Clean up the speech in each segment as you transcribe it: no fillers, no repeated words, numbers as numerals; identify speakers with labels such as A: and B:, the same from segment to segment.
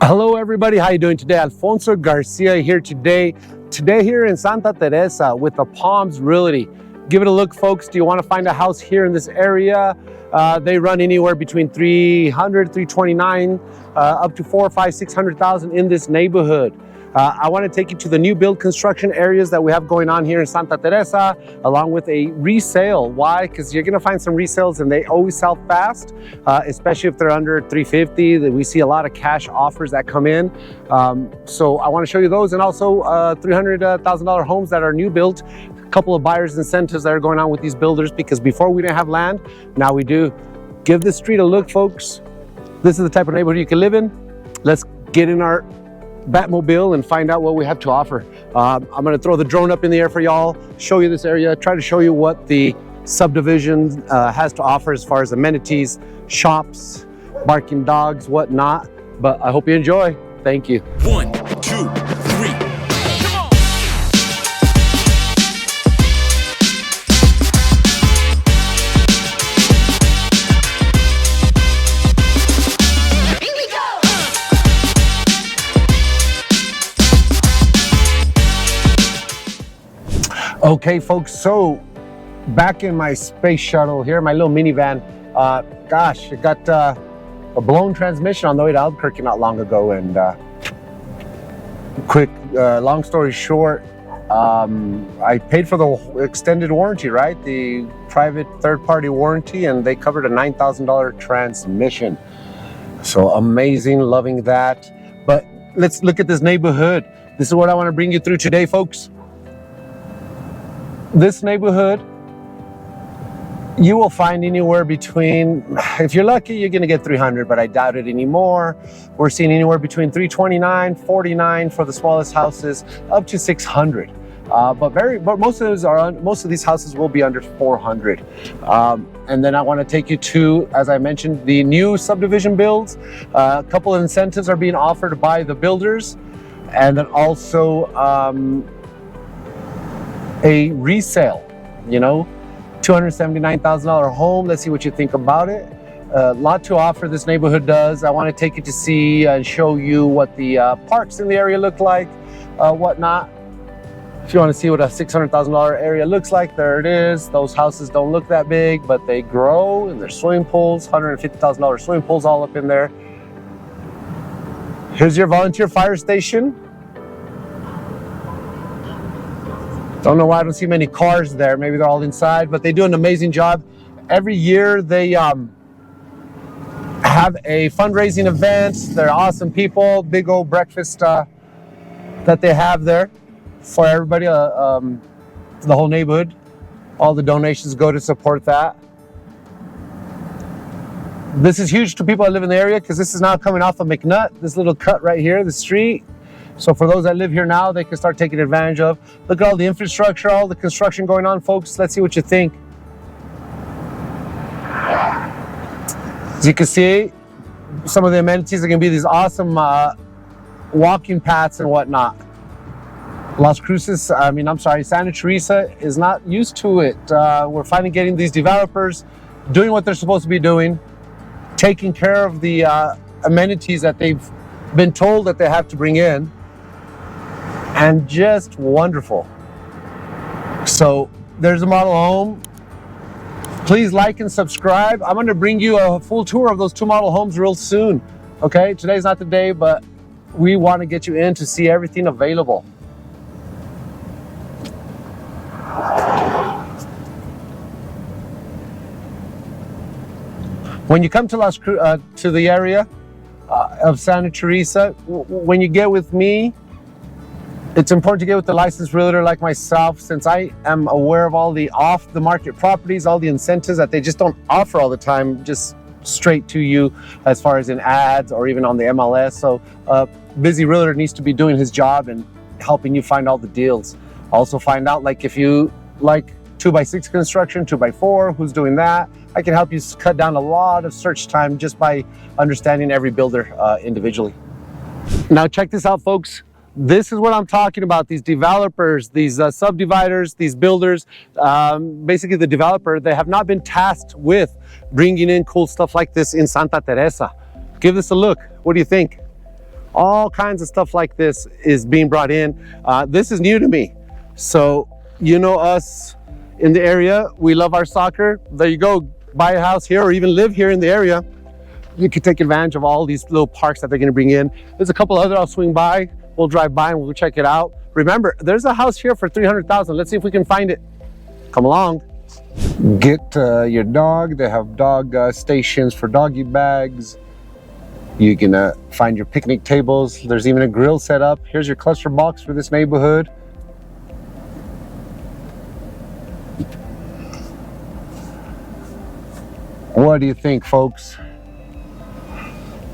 A: Hello everybody, how you doing today? Alfonso Garcia here today here in Santa Teresa with the Palms Realty. Give it a look, folks. Do you want to find a house here in this area? They run anywhere between 300, 329, up to 4, 5, 600,000 in this neighborhood. I want to take you to the new build construction areas that we have going on here in Santa Teresa, along with a resale. Why? Because you're going to find some resales and they always sell fast, especially if they're under 350. We see a lot of cash offers that come in. So I want to show you those, and also $300,000 homes that are new built. A couple of buyers incentives that are going on with these builders, because before we didn't have land, now we do. Give this street a look, folks. This is the type of neighborhood you can live in. Let's get in our Batmobile and find out what we have to offer. I'm gonna throw the drone up in the air for y'all, show you this area, try to show you what the subdivision has to offer as far as amenities, shops, barking dogs, whatnot. But I hope you enjoy. Thank you.
B: 1, 2, 3.
A: Okay, folks, so back in my space shuttle here, my little minivan. Gosh, it got a blown transmission on the way to Albuquerque not long ago. And long story short, I paid for the extended warranty, right? The private third-party warranty, and they covered a $9,000 transmission. So amazing, loving that. But let's look at this neighborhood. This is what I want to bring you through today, folks. This neighborhood, you will find anywhere between, if you're lucky, you're gonna get 300, but I doubt it anymore. We're seeing anywhere between 329, 49 for the smallest houses, up to 600. But most of these houses will be under 400. And then I want to take you to, as I mentioned, the new subdivision builds. A couple of incentives are being offered by the builders, and then also a resale, $279,000 home. Let's see what you think about it. A lot to offer this neighborhood does. I want to take you to see and show you what the parks in the area look like, whatnot. If you want to see what a $600,000 area looks like, there it is. Those houses don't look that big, but they grow, and there's swimming pools, $150,000 swimming pools all up in there. Here's your volunteer fire station. Don't know why I don't see many cars there. Maybe they're all inside, but they do an amazing job. Every year they have a fundraising event. They're awesome people. Big old breakfast that they have there for everybody, the whole neighborhood. All the donations go to support that. This is huge to people that live in the area, because this is now coming off of McNutt, this little cut right here, the street. So for those that live here now, they can start taking advantage of. Look at all the infrastructure, all the construction going on, folks. Let's see what you think. As you can see, some of the amenities are going to be these awesome walking paths and whatnot. Santa Teresa is not used to it. We're finally getting these developers doing what they're supposed to be doing, taking care of the amenities that they've been told that they have to bring in. And just wonderful. So there's a model home. Please like and subscribe. I'm going to bring you a full tour of those 2 model homes real soon. Okay, today's not the day, but we want to get you in to see everything available. When you come to the area of Santa Teresa, when you get with me, it's important to get with the licensed realtor like myself, since I am aware of all the off-the-market properties, all the incentives that they just don't offer all the time, just straight to you as far as in ads or even on the MLS. So a busy realtor needs to be doing his job and helping you find all the deals. Also find out, like, if you like 2x6 construction, 2x4, who's doing that. I can help you cut down a lot of search time just by understanding every builder individually. Now check this out, folks. This is what I'm talking about. These developers, these subdividers, these builders, basically the developer, they have not been tasked with bringing in cool stuff like this in Santa Teresa. Give this a look. What do you think? All kinds of stuff like this is being brought in. This is new to me. So, you know us in the area, we love our soccer. There you go, buy a house here or even live here in the area. You can take advantage of all these little parks that they're gonna bring in. There's a couple other I'll swing by. We'll drive by and we'll check it out. Remember, there's a house here for $300,000. Let's see if we can find it. Come along. Get your dog. They have dog stations for doggy bags. You can find your picnic tables. There's even a grill set up. Here's your cluster box for this neighborhood. What do you think, folks?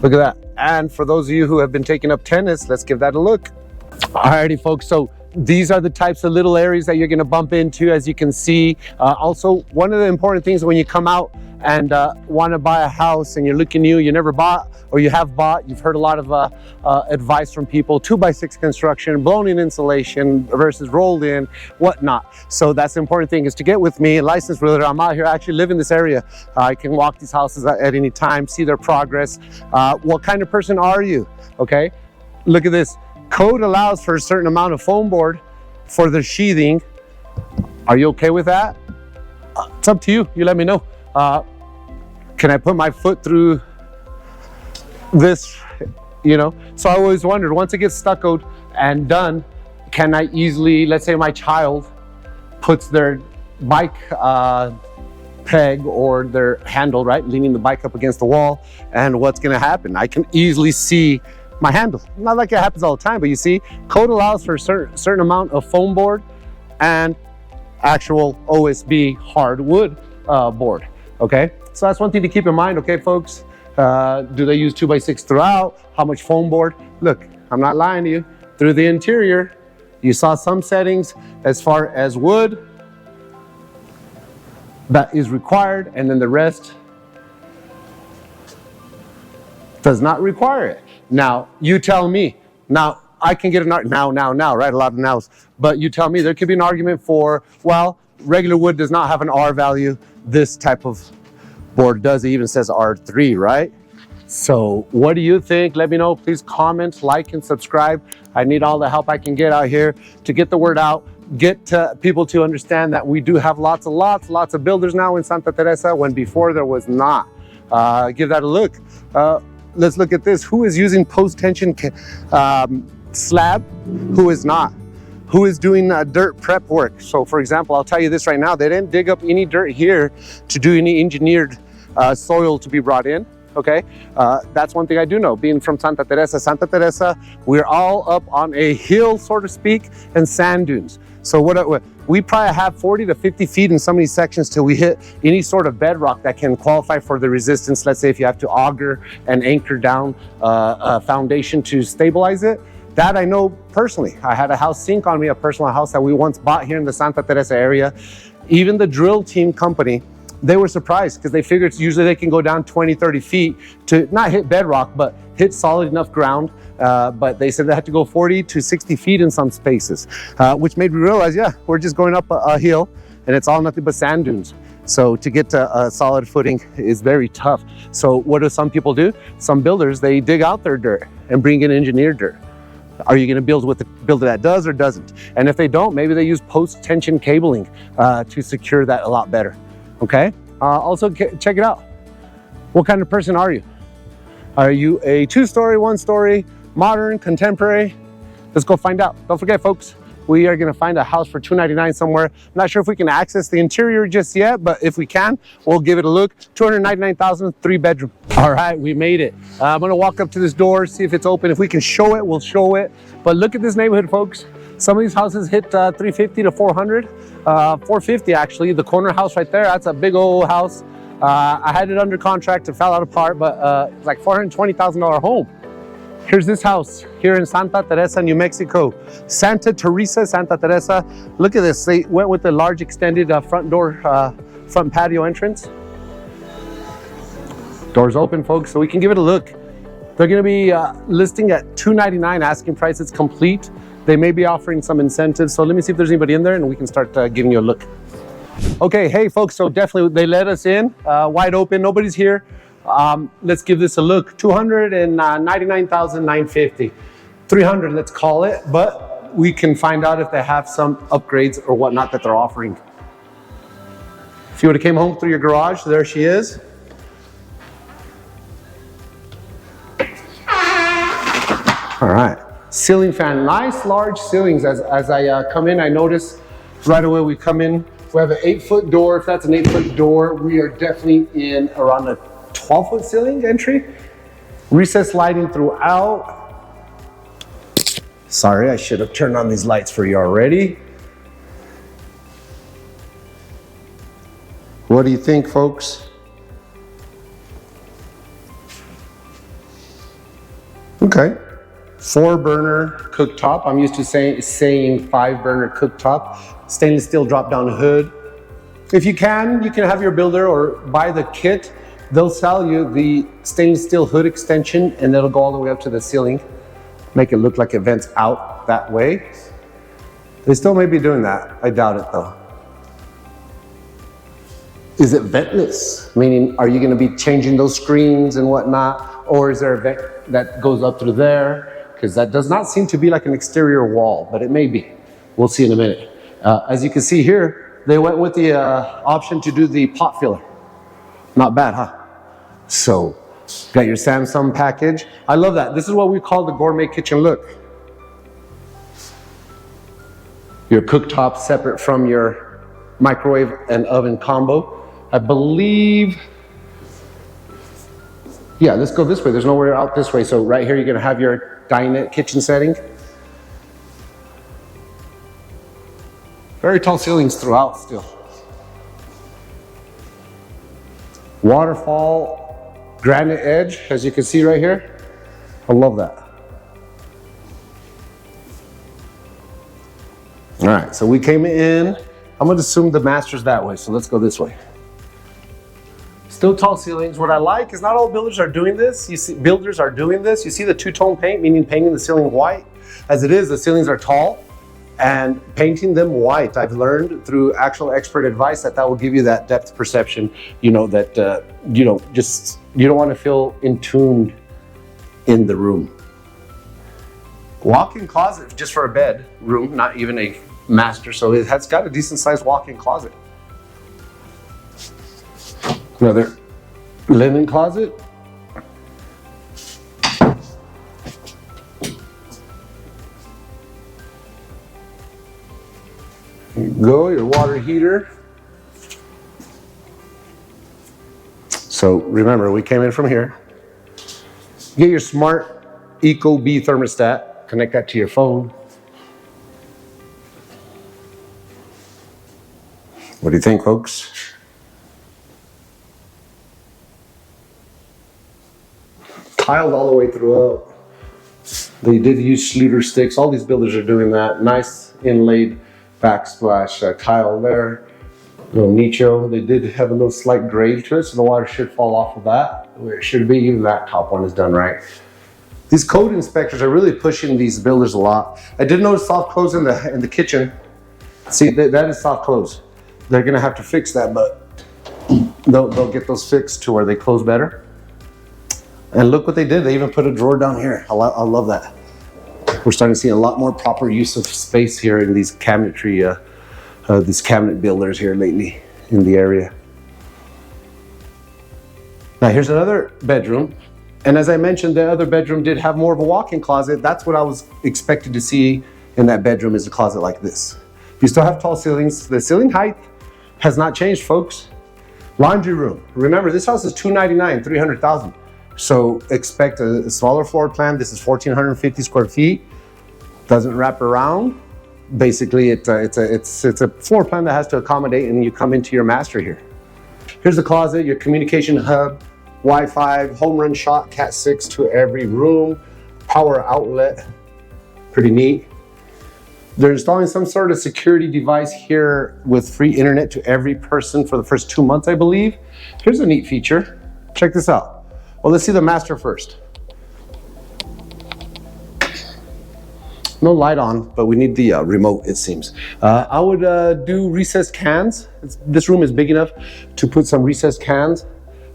A: Look at that. And for those of you who have been taking up tennis, let's give that a look. Alrighty, folks. So these are the types of little areas that you're going to bump into, as you can see. Also, one of the important things when you come out and want to buy a house and you're looking new, you never bought or you have bought, you've heard a lot of advice from people, 2x6 construction, blown-in insulation versus rolled in, whatnot. So that's the important thing, is to get with me, a licensed realtor. I'm out here, I actually live in this area. I can walk these houses at any time, see their progress. What kind of person are you? Okay, look at this. Code allows for a certain amount of foam board for the sheathing. Are you okay with that? It's up to you. You let me know. Can I put my foot through this? You know, so I always wondered, once it gets stuccoed and done, can I easily, let's say my child puts their bike peg or their handle, right, leaning the bike up against the wall, and what's going to happen? I can easily see my handle. Not like it happens all the time, but you see, code allows for a certain amount of foam board and actual OSB hardwood board. Okay, so that's one thing to keep in mind. Okay, folks, do they use 2x6 throughout? How much foam board? Look, I'm not lying to you. Through the interior, you saw some settings as far as wood that is required, and then the rest does not require it. Now, you tell me. Now, I can get an argument, now, right? A lot of nows. But you tell me, there could be an argument for, well, regular wood does not have an R value. This type of board does. It even says R3, right? So what do you think? Let me know. Please comment, like, and subscribe. I need all the help I can get out here to get the word out, get people to understand that we do have lots of builders now in Santa Teresa, when before there was not. Give that a look. Let's look at this. Who is using post-tension slab? Who is not? Who is doing dirt prep work? So for example, I'll tell you this right now, they didn't dig up any dirt here to do any engineered soil to be brought in. Okay, that's one thing I do know, being from Santa Teresa, we're all up on a hill, so to speak, and sand dunes. So what we probably have 40 to 50 feet in some of these sections till we hit any sort of bedrock that can qualify for the resistance. Let's say if you have to auger and anchor down a foundation to stabilize it. That I know personally. I had a house sink on me, a personal house that we once bought here in the Santa Teresa area. Even the drill team company, they were surprised because they figured usually they can go down 20, 30 feet to not hit bedrock, but hit solid enough ground. But they said they had to go 40 to 60 feet in some spaces, which made me realize, yeah, we're just going up a hill and it's all nothing but sand dunes. So to get to a solid footing is very tough. So what do some people do? Some builders, they dig out their dirt and bring in engineered dirt. Are you going to build with the builder that does or doesn't? And if they don't, maybe they use post-tension cabling to secure that a lot better. Okay. Also, check it out. What kind of person are you? Are you a 2-story, 1-story, modern, contemporary? Let's go find out. Don't forget, folks, we are going to find a house for $299 somewhere. I'm not sure if we can access the interior just yet, but if we can, we'll give it a look. $299,000, 3-bedroom. All right, we made it. I'm going to walk up to this door, see if it's open. If we can show it, we'll show it. But look at this neighborhood, folks. Some of these houses hit 350 to 400, 450 actually. The corner house right there, that's a big old house. I had it under contract, it fell out apart, but it's like $420,000 home. Here's this house here in Santa Teresa, New Mexico. Santa Teresa, Santa Teresa. Look at this. They went with the large extended front door, front patio entrance. Doors open, folks, so we can give it a look. They're going to be listing at $299, asking price. It's complete. They may be offering some incentives. So let me see if there's anybody in there and we can start giving you a look. Okay, hey folks, so definitely they let us in, wide open, nobody's here. Let's give this a look. 299,950. 300, let's call it, but we can find out if they have some upgrades or whatnot that they're offering. If you would have came home through your garage, there she is. All right, ceiling fan, nice large ceilings. As I come in, I notice right away we come in, we have an 8-foot door. If that's an 8-foot door, we are definitely in around a 12-foot ceiling entry. Recessed lighting throughout. Sorry, I should have turned on these lights for you already. What do you think, folks? Okay. 4-burner cooktop. I'm used to saying 5-burner cooktop. Stainless steel drop-down hood. If you can have your builder or buy the kit. They'll sell you the stainless steel hood extension and it'll go all the way up to the ceiling. Make it look like it vents out that way. They still may be doing that. I doubt it though. Is it ventless? Meaning, are you gonna be changing those screens and whatnot? Or is there a vent that goes up through there? Because that does not seem to be like an exterior wall, but it may be. We'll see in a minute. As you can see here, they went with the option to do the pot filler. Not bad, huh? So, got your Samsung package. I love that. This is what we call the gourmet kitchen look. Your cooktop separate from your microwave and oven combo. I believe, yeah, let's go this way. There's nowhere out this way. So right here, you're gonna have your dinette kitchen setting. Very tall ceilings throughout still. Waterfall granite edge, as you can see right here. I love that. All right, so we came in. I'm gonna assume the master's that way, so let's go this way. Still tall ceilings. What I like is not all builders are doing this. You see, builders are doing this. You see the two-tone paint, meaning painting the ceiling white. As it is, the ceilings are tall, and painting them white, I've learned through actual expert advice that will give you that depth perception, you know, that you don't want to feel entombed in the room. Walk-in closet just for a bed room, not even a master, so it has got a decent sized walk-in closet. Another linen closet. Go, your water heater. So remember, we came in from here. Get your smart Ecobee thermostat, connect that to your phone. What do you think, folks? Tiled all the way throughout. They did use Schluter sticks. All these builders are doing that. Nice inlaid backsplash tile there. Little nicho. They did have a little slight grave to it, so the water should fall off of that where it should be. Even that top one is done right. These code inspectors are really pushing these builders a lot. I did notice soft close in the kitchen. See, that is soft close. They're gonna have to fix that, but they'll get those fixed to where they close better. And look what they did. They even put a drawer down here. I love that. We're starting to see a lot more proper use of space here in these cabinetry, these cabinet builders here lately in the area. Now here's another bedroom. And as I mentioned, the other bedroom did have more of a walk-in closet. That's what I was expected to see in that bedroom, is a closet like this. You still have tall ceilings. The ceiling height has not changed, folks. Laundry room. Remember, this house is $299,000, $300,000. So expect a smaller floor plan. This is 1,450 square feet. Doesn't wrap around. Basically, it's a floor plan that has to accommodate, and you come into your master here. Here's the closet, your communication hub, Wi-Fi, home run shot, Cat 6 to every room, power outlet. Pretty neat. They're installing some sort of security device here with free internet to every person for the first 2 months, I believe. Here's a neat feature. Check this out. Well, let's see the master first. No light on, but we need the remote, it seems. I would do recessed cans. This room is big enough to put some recessed cans.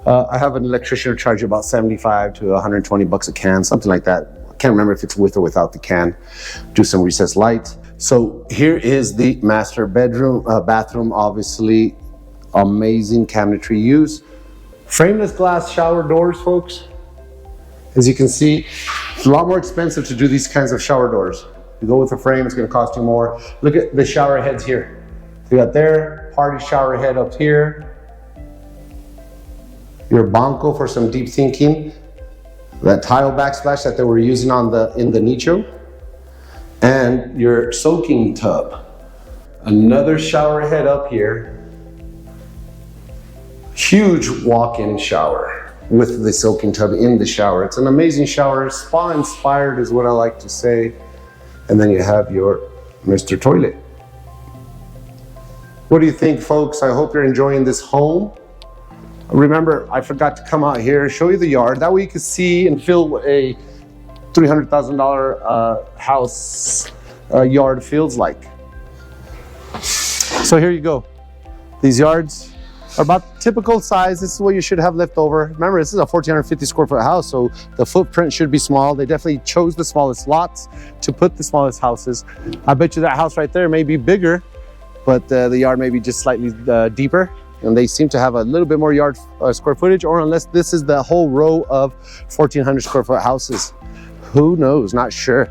A: I have an electrician who charge you about 75 to 120 bucks a can, something like that. I can't remember if it's with or without the can. Do some recessed light. So here is the master bedroom, bathroom, obviously amazing cabinetry use. Frameless glass shower doors, folks. As you can see, it's a lot more expensive to do these kinds of shower doors. You go with a frame, it's gonna cost you more. Look at the shower heads here. So you got there, party shower head up here. Your banco for some deep thinking. That tile backsplash that they were using in the nicho. And your soaking tub. Another shower head up here. Huge walk-in shower with the soaking tub in the shower. It's an amazing shower, spa inspired is what I like to say. And then you have your Mr. Toilet. What do you think, folks? I hope you're enjoying this home. Remember, I forgot to come out here, show you the yard. That way you can see and feel what a $300,000 house yard feels like. So here you go. These yards are about typical size. This is what you should have left over. Remember, this is a 1,450 square foot house, so the footprint should be small. They definitely chose the smallest lots to put the smallest houses. I bet you that house right there may be bigger, but the yard may be just slightly deeper. And they seem to have a little bit more yard square footage, or unless this is the whole row of 1,400 square foot houses. Who knows? Not sure.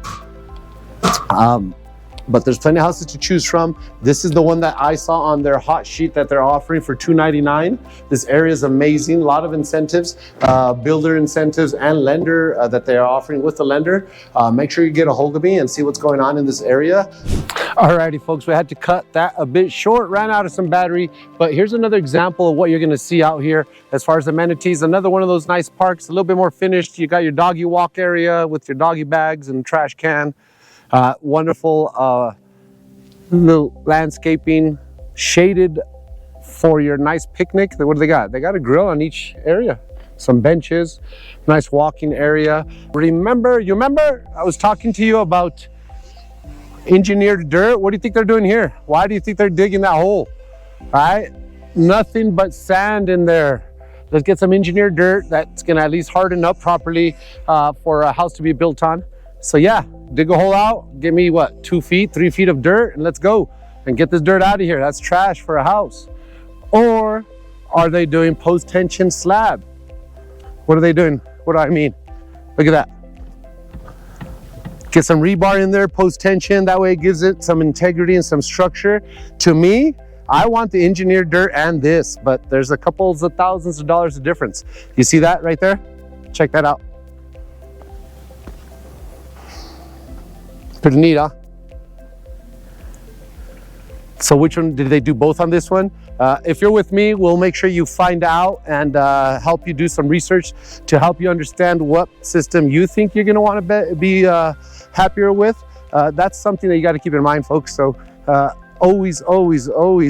A: But there's plenty of houses to choose from. This is the one that I saw on their hot sheet that they're offering for $299. This area is amazing. A lot of incentives, builder incentives and lender that they are offering with the lender. Make sure you get a hold of me and see what's going on in this area. Alrighty, folks, we had to cut that a bit short, ran out of some battery, but here's another example of what you're gonna see out here as far as amenities. Another one of those nice parks, a little bit more finished. You got your doggy walk area with your doggy bags and trash can. Wonderful little landscaping, shaded for your nice picnic. What do they got? They got a grill on each area, some benches, nice walking area. Remember I was talking to you about engineered dirt. What do you think they're doing here? Why do you think they're digging that hole? All right, nothing but sand in there. Let's get some engineered dirt that's gonna at least harden up properly for a house to be built on. So yeah, dig a hole out, give me what, 2 feet, 3 feet of dirt, and let's go and get this dirt out of here. That's trash for a house. Or are they doing post-tension slab? What are they doing? What do I mean? Look at that. Get some rebar in there, post-tension. That way it gives it some integrity and some structure. To me, I want the engineered dirt and this, but there's a couple of thousands of dollars of difference. You see that right there? Check that out. Pretty neat, huh? So which one, did they do both on this one? If you're with me, we'll make sure you find out and help you do some research to help you understand what system you think you're gonna wanna be happier with. That's something that you gotta keep in mind, folks. So always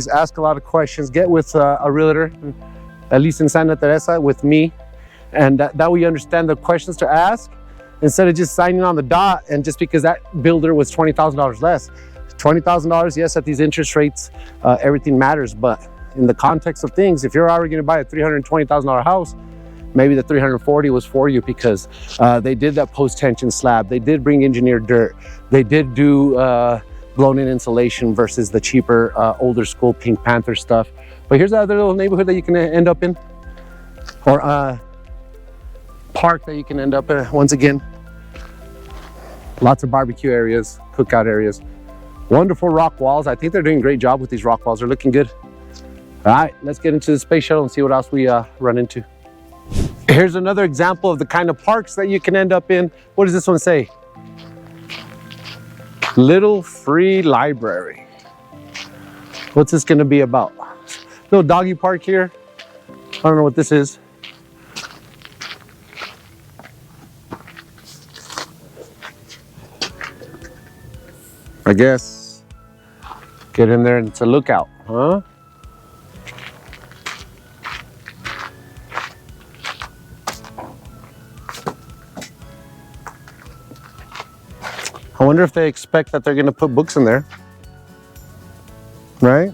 A: ask a lot of questions. Get with a realtor, at least in Santa Teresa, with me. And that way you understand the questions to ask instead of just signing on the dot and just because that builder was $20,000 less. $20,000, yes, at these interest rates, everything matters. But in the context of things, if you're already gonna buy a $320,000 house, maybe the 340 was for you because they did that post-tension slab. They did bring engineered dirt. They did do blown-in insulation versus the cheaper, older school Pink Panther stuff. But here's another little neighborhood that you can end up in, or park that you can end up in. Once again, lots of barbecue areas, cookout areas, wonderful rock walls. I think they're doing a great job with these rock walls. They're looking good. All right, let's get into the space shuttle and see what else we run into. Here's another example of the kind of parks that you can end up in. What does this one say? Little free library. What's this gonna be about? Little doggy park here. I don't know what this is. I guess get in there and it's a lookout, huh? I wonder if they expect that they're gonna put books in there, right?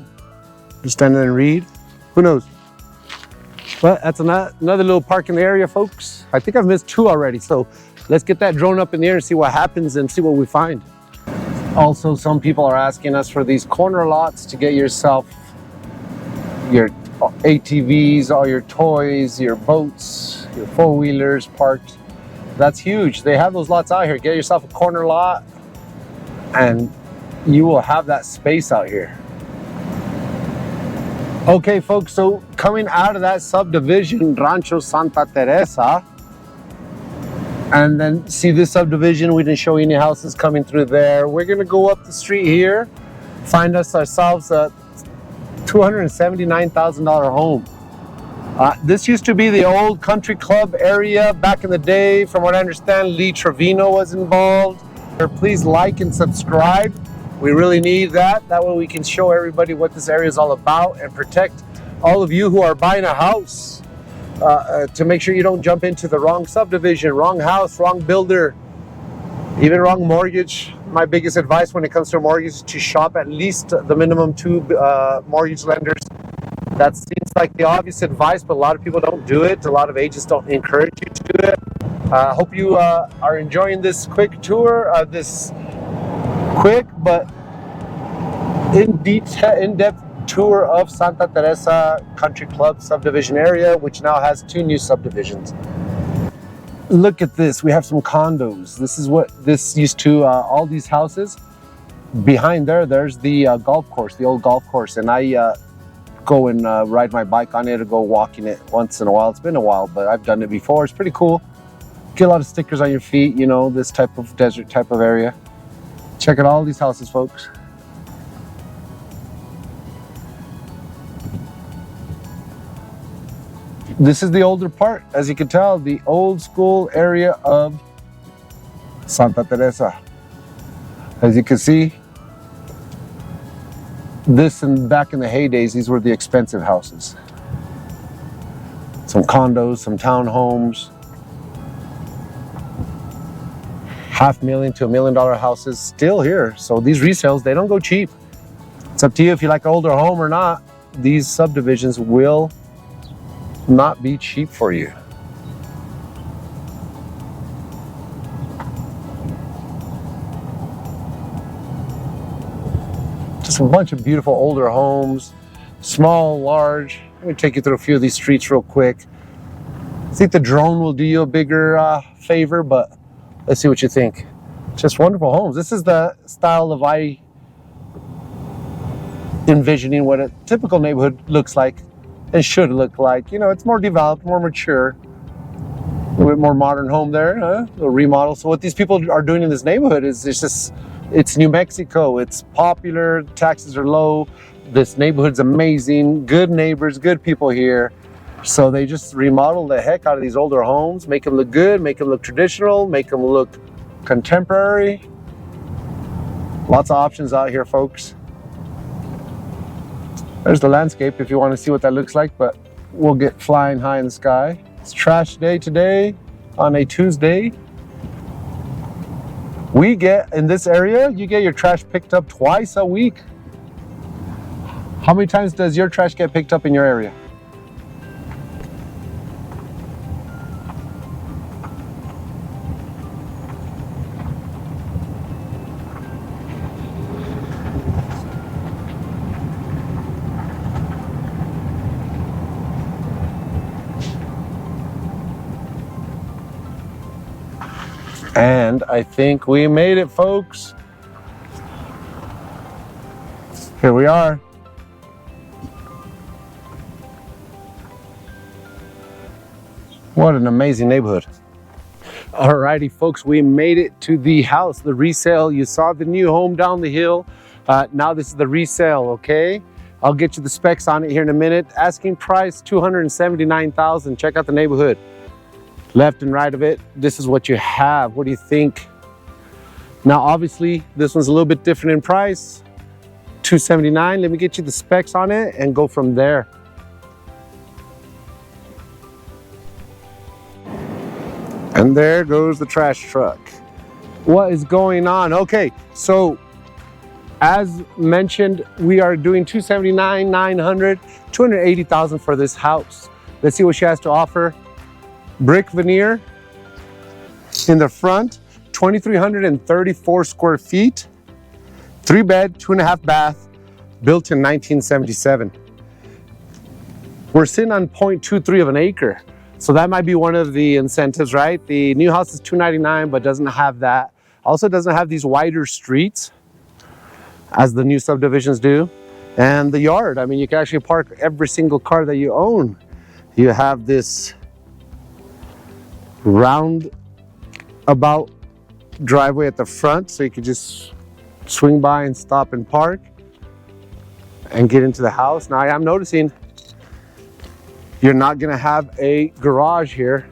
A: Just stand there and read. Who knows? But that's another little park in the area, folks. I think I've missed 2 already. So let's get that drone up in the air and see what happens and see what we find. Also, some people are asking us for these corner lots to get yourself your ATVs, all your toys, your boats, your 4-wheelers parked. That's huge. They have those lots out here. Get yourself a corner lot and you will have that space out here. Okay, folks, so coming out of that subdivision, Rancho Santa Teresa, and then see this subdivision, we didn't show you any houses coming through there. We're gonna go up the street here, find ourselves a $279,000 home. This used to be the old country club area back in the day. From what I understand, Lee Trevino was involved. Please like and subscribe. We really need that. That way we can show everybody what this area is all about and protect all of you who are buying a house to make sure you don't jump into the wrong subdivision, wrong house, wrong builder, even wrong mortgage. My biggest advice when it comes to a mortgage is to shop at least the minimum 2 mortgage lenders. That seems like the obvious advice, but a lot of people don't do it. A lot of agents don't encourage you to do it. I hope you are enjoying this quick tour, this quick but in-depth tour of Santa Teresa Country Club subdivision area, which now has 2 new subdivisions. Look at this. We have some condos. This is what this used to, all these houses. Behind there's the golf course, the old golf course, and I go and ride my bike on it or go walking it once in a while. It's been a while, but I've done it before. It's pretty cool. Get a lot of stickers on your feet, you know, this type of desert type of area. Check out all these houses, folks. This is the older part, as you can tell, the old school area of Santa Teresa. As you can see, this and back in the heydays, these were the expensive houses. Some condos, some townhomes, $500,000 to $1 million houses still here. So these resales, they don't go cheap. It's up to you if you like an older home or not. These subdivisions will not be cheap for you. Just a bunch of beautiful older homes, small, large. Let me take you through a few of these streets real quick. I think the drone will do you a bigger favor, but let's see what you think. Just wonderful homes. This is the style of envisioning what a typical neighborhood looks like and should look like. You know, it's more developed, more mature, a little bit more modern home there, a little remodel. So what these people are doing in this neighborhood is it's New Mexico. It's popular, taxes are low. This neighborhood's amazing, good neighbors, good people here. So they just remodel the heck out of these older homes, make them look good, make them look traditional, make them look contemporary. Lots of options out here, folks. There's the landscape if you want to see what that looks like, but we'll get flying high in the sky. It's trash day today on a Tuesday. We get, in this area, you get your trash picked up twice a week. How many times does your trash get picked up in your area? And I think we made it, folks. Here we are. What an amazing neighborhood. Alrighty, folks, we made it to the house, the resale. You saw the new home down the hill. Now this is the resale, okay? I'll get you the specs on it here in a minute. Asking price, $279,000. Check out the neighborhood. Left and right of it, this is what you have. What do you think? Now, obviously, this one's a little bit different in price. $279,000. Let me get you the specs on it and go from there. And there goes the trash truck. What is going on? Okay, so as mentioned, we are doing $279,900, $280,000 for this house. Let's see what she has to offer. Brick veneer in the front, 2,334 square feet, 3-bed, 2.5 bath, built in 1977. We're sitting on 0.23 of an acre. So that might be one of the incentives, right? The new house is $299, but doesn't have that. Also doesn't have these wider streets as the new subdivisions do. And the yard, I mean, you can actually park every single car that you own. You have this roundabout driveway at the front, so you could just swing by and stop and park and get into the house. Now I am noticing you're not gonna have a garage here.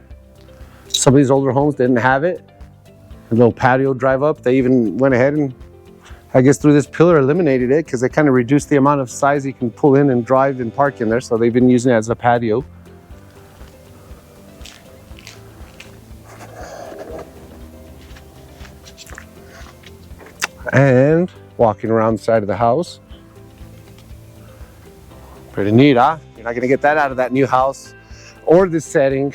A: Some of these older homes didn't have it. A little patio drive up. They even went ahead and, I guess through this pillar, eliminated it because they kind of reduced the amount of size you can pull in and drive and park in there. So they've been using it as a patio. And walking around the side of the house. Pretty neat, huh? You're not gonna get that out of that new house or this setting.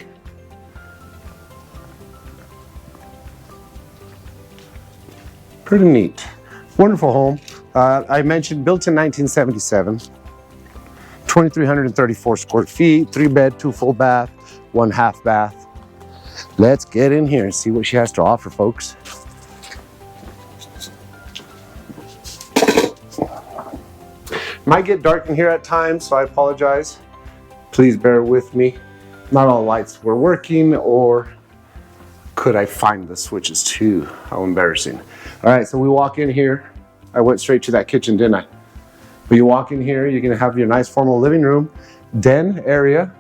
A: Pretty neat. Wonderful home. I mentioned built in 1977. 2,334 square feet, 3-bed, 2 full bath, 1 half bath. Let's get in here and see what she has to offer, folks. Might get dark in here at times, so I apologize. Please bear with me. Not all lights were working, or could I find the switches too? How embarrassing. All right, so we walk in here. I went straight to that kitchen, didn't I? But you walk in here, you're gonna have your nice formal living room, den area.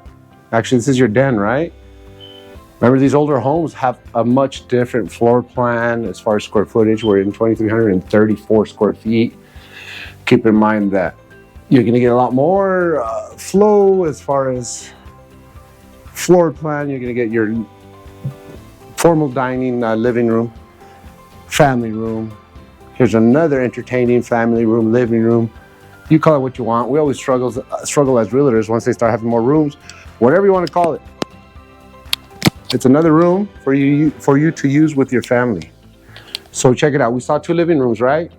A: Actually, this is your den, right? Remember, these older homes have a much different floor plan as far as square footage. We're in 2,334 square feet. Keep in mind that you're gonna get a lot more flow as far as floor plan. You're gonna get your formal dining living room, family room. Here's another entertaining family room, living room. You call it what you want. We always struggle as realtors once they start having more rooms, whatever you want to call it. It's another room for you to use with your family. So check it out. We saw 2 living rooms, right?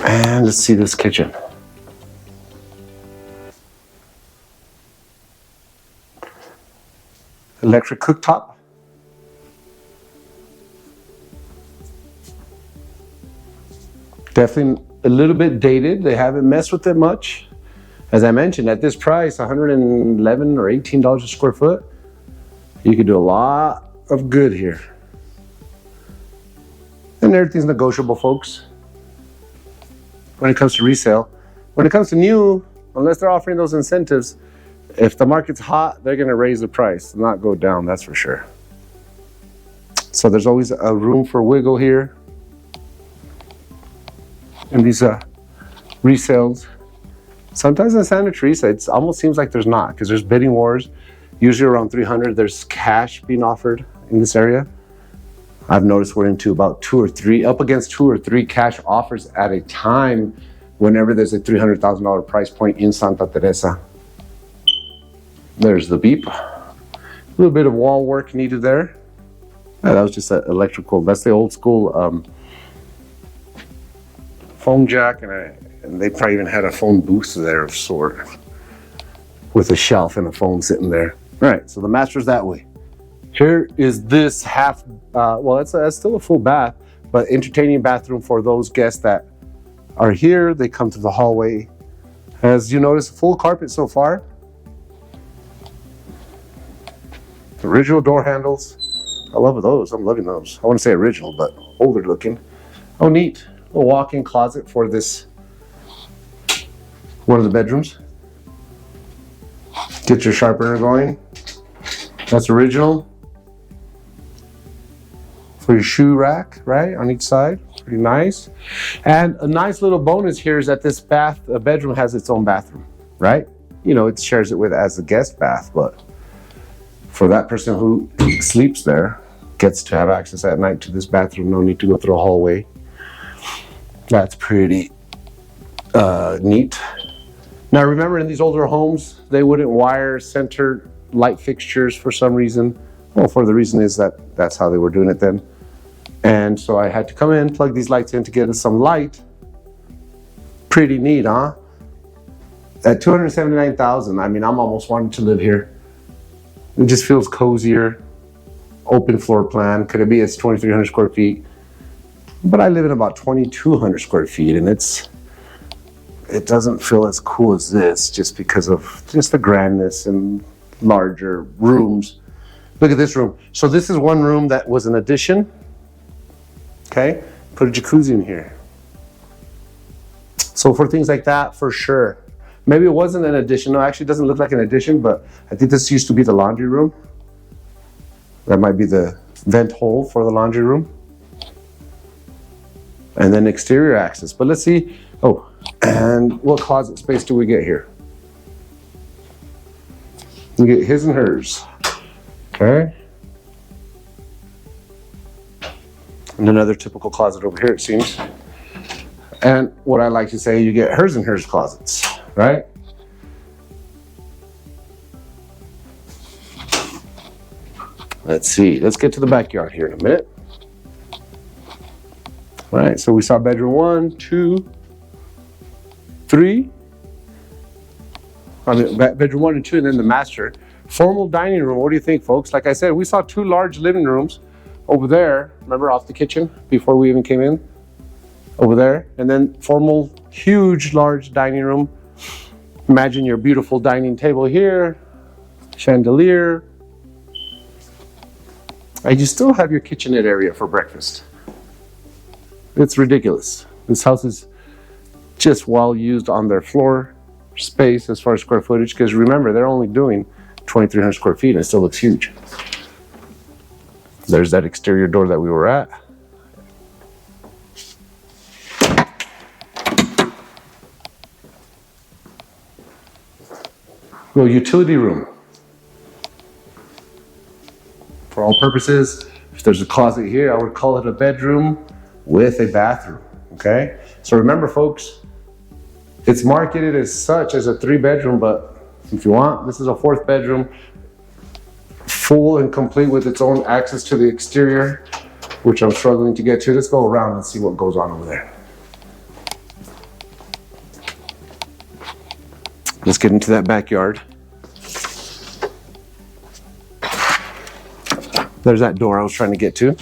A: And let's see this kitchen. Electric cooktop. Definitely a little bit dated. They haven't messed with it much. As I mentioned, at this price, $111 or $18 a square foot, you could do a lot of good here. And everything's negotiable, folks. When it comes to resale. When it comes to new, unless they're offering those incentives, if the market's hot, they're gonna raise the price, not go down, that's for sure. So there's always a room for wiggle here. And these resales. Sometimes in Santa Teresa, it almost seems like there's not, because there's bidding wars. Usually around 300, there's cash being offered in this area. I've noticed we're into about 2 or 3, up against 2 or 3 cash offers at a time whenever there's a $300,000 price point in Santa Teresa. There's the beep. A little bit of wall work needed there. Yeah, that was just an electrical, that's the old school phone jack, and they probably even had a phone booth there of sort with a shelf and a phone sitting there. All right, so the master's that way. Here is this half, well, that's still a full bath, but entertaining bathroom for those guests that are here. They come to the hallway. As you notice, full carpet so far. Original door handles. I love those. I'm loving those. I want to say original, but older looking. Oh, neat. A walk-in closet for this, one of the bedrooms. Get your sharpener going. That's original. For your shoe rack, right, on each side. Pretty nice. And a nice little bonus here is that this bedroom has its own bathroom, right? You know, it shares it with as a guest bath, but for that person who sleeps there, gets to have access at night to this bathroom, no need to go through a hallway. That's pretty neat. Now remember, in these older homes, they wouldn't wire center light fixtures for some reason. Well, for the reason is that that's how they were doing it then. And so I had to come in, plug these lights in to get us some light. Pretty neat, huh? At $279,000, I mean, I'm almost wanting to live here. It just feels cozier. Open floor plan. Could it be? It's 2,300 square feet. But I live in about 2,200 square feet, and it doesn't feel as cool as this just because of just the grandness and larger rooms. Look at this room. So this is one room that was an addition. Okay, put a jacuzzi in here. So for things like that, for sure. Maybe it wasn't an addition. No, actually it doesn't look like an addition, but I think this used to be the laundry room. That might be the vent hole for the laundry room. And then exterior access. But let's see. Oh, and what closet space do we get here? We get his and hers. Okay. And another typical closet over here, it seems. And what I like to say, you get hers and hers closets, right? Let's see. Let's get to the backyard here in a minute. All right, so we saw bedroom 1, 2, 3. I mean, bedroom 1 and 2, and then the master. Formal dining room. What do you think, folks? Like I said, we saw 2 large living rooms over there. Remember, off the kitchen before we even came in? Over there. And then formal, huge, large dining room. Imagine your beautiful dining table here. Chandelier. And you still have your kitchenette area for breakfast. It's ridiculous. This house is just well used on their floor space as far as square footage, because remember, they're only doing 2,300 square feet and it still looks huge. There's that exterior door that we were at. Well, utility room. For all purposes, if there's a closet here, I would call it a bedroom with a bathroom, okay? So remember, folks, it's marketed as such as a 3-bedroom, but if you want, this is a 4th bedroom, full and complete with its own access to the exterior, which I'm struggling to get to. Let's go around and see what goes on over there. Let's get into that backyard. There's that door I was trying to get to.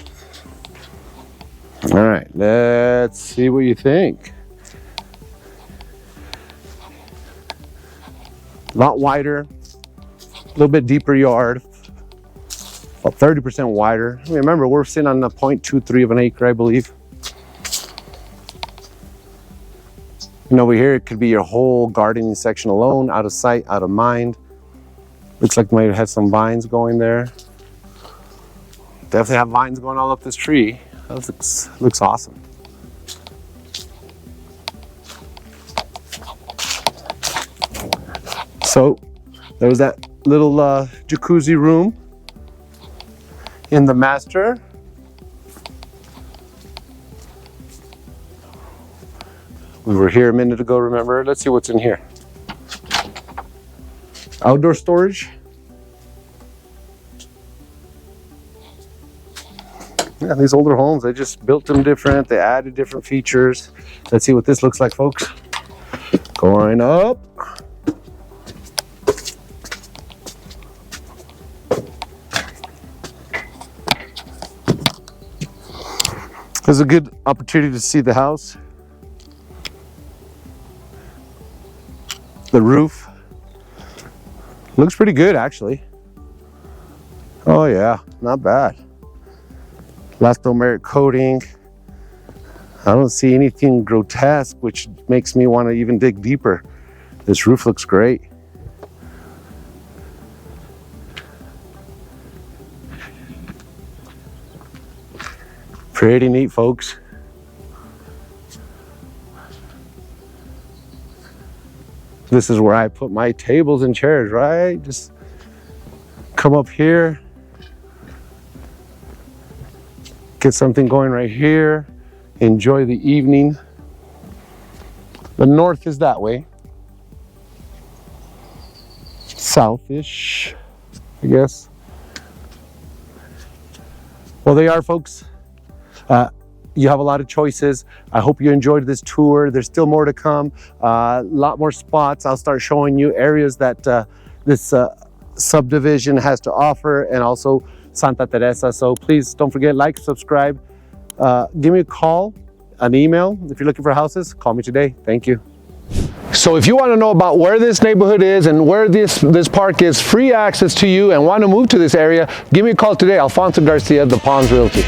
A: All right, let's see what you think. A lot wider, a little bit deeper yard, about 30% wider. I mean, remember, we're sitting on a 0.23 of an acre, I believe. And over here, it could be your whole gardening section alone, out of sight, out of mind. Looks like we might have some vines going there. Definitely have vines going all up this tree. That looks awesome. So there's that little jacuzzi room in the master. We were here a minute ago, remember? Let's see what's in here. Outdoor storage. Yeah, these older homes, they just built them different. They added different features. Let's see what this looks like, folks. Going up. There's a good opportunity to see the house. The roof looks pretty good, actually. Oh yeah, not bad. Elastomeric coating. I don't see anything grotesque, which makes me want to even dig deeper. This roof looks great. Pretty neat, folks. This is where I put my tables and chairs, right? Just come up here, get something going right here, enjoy the evening The north is that way. Southish, I guess. Well, they are, folks. You have a lot of choices. I hope you enjoyed this tour. There's still more to come. A lot more spots. I'll start showing you areas that this subdivision has to offer, and also Santa Teresa. So please don't forget, like, subscribe. Give me a call, an email. If you're looking for houses, call me today. Thank you. So if you want to know about where this neighborhood is and where this park is, free access to you, and want to move to this area, give me a call today. Alfonso Garcia, The Palms Realty.